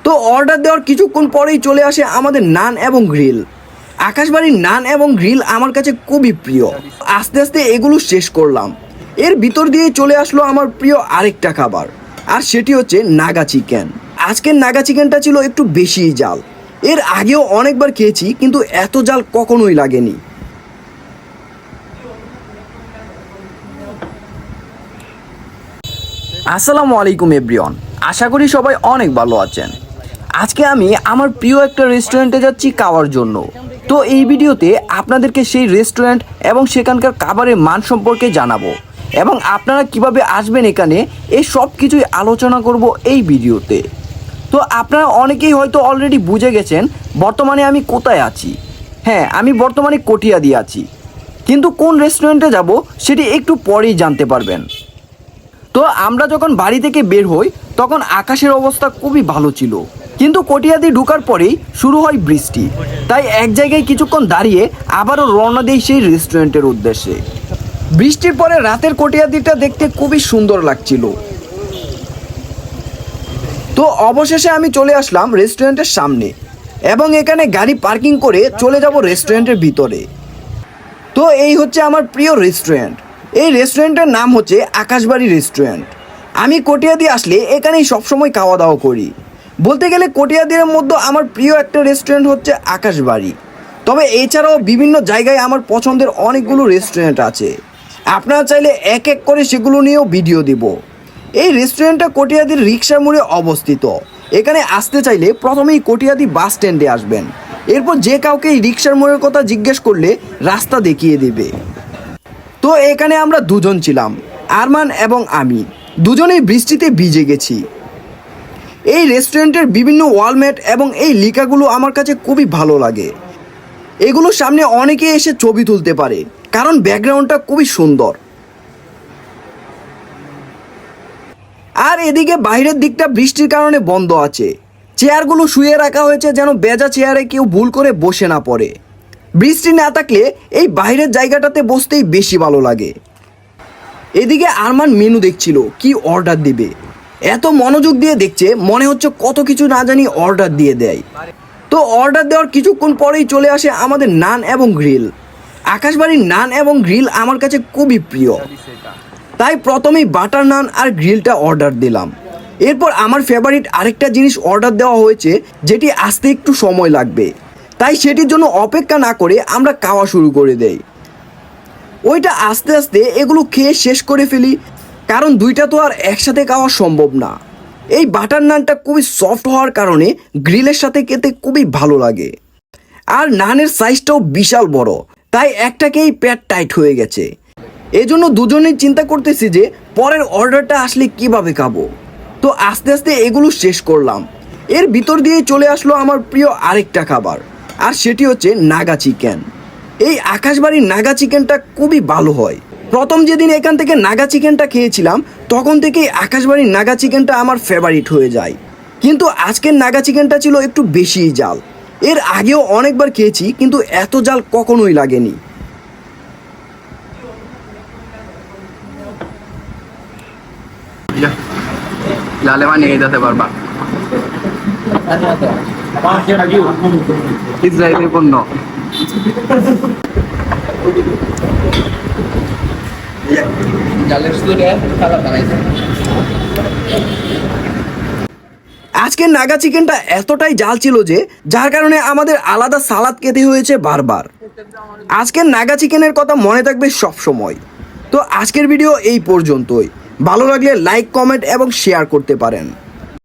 তো অর্ডার দেওয়ার কিছুক্ষণ পরেই চলে আসে আমাদের নান এবং গ্রিল। আকাশবাড়ির নান এবং গ্রিল আমার কাছে খুবই প্রিয়। আস্তে আস্তে এগুলো শেষ করলাম। এর ভিতর দিয়ে চলে আসলো আমার প্রিয় আরেকটা খাবার, আর সেটি হচ্ছে নাগা চিকেন। আজকের নাগা চিকেনটা ছিল একটু বেশিই জাল। এর আগেও অনেকবার খেয়েছি, কিন্তু এত জাল কখনোই লাগেনি। আসসালামু আলাইকুম এভরিওয়ান, আশা করি সবাই অনেক ভালো আছেন। আজকে আমি আমার প্রিয় একটা রেস্টুরেন্টে যাচ্ছি খাওয়ার জন্য। তো এই ভিডিওতে আপনাদেরকে সেই রেস্টুরেন্ট এবং সেখানকার খাবারের মান সম্পর্কে জানাবো, এবং আপনারা কিভাবে আসবেন এখানে এই সব কিছুই আলোচনা করব এই ভিডিওতে। তো আপনারা অনেকেই হয়তো অলরেডি বুঝে গেছেন বর্তমানে আমি কোথায় আছি। হ্যাঁ, আমি বর্তমানে কটিয়াদি আছি, কিন্তু কোন রেস্টুরেন্টে যাব সেটি একটু পরেই জানতে পারবেন। তো আমরা যখন বাড়ি থেকে বের হই তখন আকাশের অবস্থা খুবই ভালো ছিল, কিন্তু কটিয়াদি ঢোকার পরেই শুরু হয় বৃষ্টি। তাই এক জায়গায় কিছুক্ষণ দাঁড়িয়ে আবারও রওনা দিই সেই রেস্টুরেন্টের উদ্দেশ্যে। বৃষ্টির পরে রাতের কটিয়াদিটা দেখতে খুবই সুন্দর লাগছিল। তো অবশেষে আমি চলে আসলাম রেস্টুরেন্টের সামনে, এবং এখানে গাড়ি পার্কিং করে চলে যাব রেস্টুরেন্টের ভিতরে। তো এই হচ্ছে আমার প্রিয় রেস্টুরেন্ট। এই রেস্টুরেন্টের নাম হচ্ছে আকাশবাড়ি রেস্টুরেন্ট। আমি কটিয়াদি আসলে এখানেই সবসময় খাওয়া দাওয়া করি। বলতে গেলে কটিয়াদির মধ্যে আমার প্রিয় একটা রেস্টুরেন্ট হচ্ছে আকাশবাড়ি। তবে এছাড়াও বিভিন্ন জায়গায় আমার পছন্দের অনেকগুলো রেস্টুরেন্ট আছে। আপনারা চাইলে এক এক করে সেগুলো নিয়েও ভিডিও দিব। এই রেস্টুরেন্টটা কটিয়াদির রিক্সা মোড়ে অবস্থিত। এখানে আসতে চাইলে প্রথমেই কটিয়াদি বাস স্ট্যান্ডে আসবেন। এরপর যে কাউকে এই রিক্সার মোড়ের কথা জিজ্ঞেস করলে রাস্তা দেখিয়ে দেবে। তো এখানে আমরা দুজন ছিলাম, আরমান এবং আমি। দুজনেই বৃষ্টিতে ভিজে গেছি। এই রেস্টুরেন্টের বিভিন্ন ওয়ালমেট এবং এই লিখাগুলো আমার কাছে খুবই ভালো লাগে। এগুলোর সামনে অনেকে এসে ছবি তুলতে পারে, কারণ ব্যাকগ্রাউন্ডটা খুবই সুন্দর। আর এদিকে বাইরের দিকটা বৃষ্টির কারণে বন্ধ আছে। চেয়ারগুলো শুয়ে রাখা হয়েছে যেন ভেজা চেয়ারে কেউ ভুল করে বসে না পড়ে। বৃষ্টি না থাকলে এই বাইরের জায়গাটাতে বসতেই বেশি ভালো লাগে। এদিকে আরমান মেনু দেখছিল কি অর্ডার দিবে। এত মনোযোগ দিয়ে দেখছে, মনে হচ্ছে কত কিছু না জানি অর্ডার দিয়ে দেয়। তো অর্ডার দেওয়ার কিছুক্ষণ পরেই চলে আসে আমাদের নান এবং গ্রিল। আকাশবাড়ির নান এবং গ্রিল আমার কাছে খুবই প্রিয়, তাই প্রথমেই বাটার নান আর গ্রিলটা অর্ডার দিলাম। এরপর আমার ফেভারিট আরেকটা জিনিস অর্ডার দেওয়া হয়েছে, যেটি আসতে একটু সময় লাগবে। তাই সেটির জন্য অপেক্ষা না করে আমরা খাওয়া শুরু করে দেই। ওইটা আস্তে আস্তে এগুলো খেয়ে শেষ করে ফেলি, কারণ দুইটা তো আর একসাথে খাওয়া সম্ভব না। এই বাটার নানটা খুবই সফট হওয়ার কারণে গ্রিলের সাথে খেতে খুবই ভালো লাগে। আর নানের সাইজটাও বিশাল বড়, তাই একটাকেই পেট টাইট হয়ে গেছে। এজন্য দুজনেই চিন্তা করতেছি যে পরের অর্ডারটা আসলে কিভাবে খাবো। তো আস্তে আস্তে এগুলো শেষ করলাম। এর ভিতর দিয়ে চলে আসলো আমার প্রিয় আরেকটা খাবার, আর সেটি হচ্ছে নাগা চিকেন। এই আকাশবাড়ির নাগা চিকেনটা খুবই ভালো হয়। প্রথম যেদিন এখান থেকে নাগা চিকেনটা খেয়েছিলাম, তখন থেকেই আকাশবাড়ির নাগা চিকেনটা আমার ফেভারিট হয়ে যায়। কিন্তু আজকের নাগা চিকেনটা ছিল একটু বেশিই জাল। এর আগেও অনেকবার খেয়েছি, কিন্তু এত জাল কখনোই লাগেনি। লালেমা নিয়ে যেতে পারবা ইসরায়েলি পণ্য। আজকের নাগা চিকেনটা এতটাই জাল ছিল যে যার কারণে আমাদের আলাদা সালাদ খেতে হয়েছে বারবার। আজকের নাগা চিকেনের কথা মনে থাকবে সব সময়। তো আজকের ভিডিও এই পর্যন্তই। ভালো লাগলে লাইক, কমেন্ট এবং শেয়ার করতে পারেন।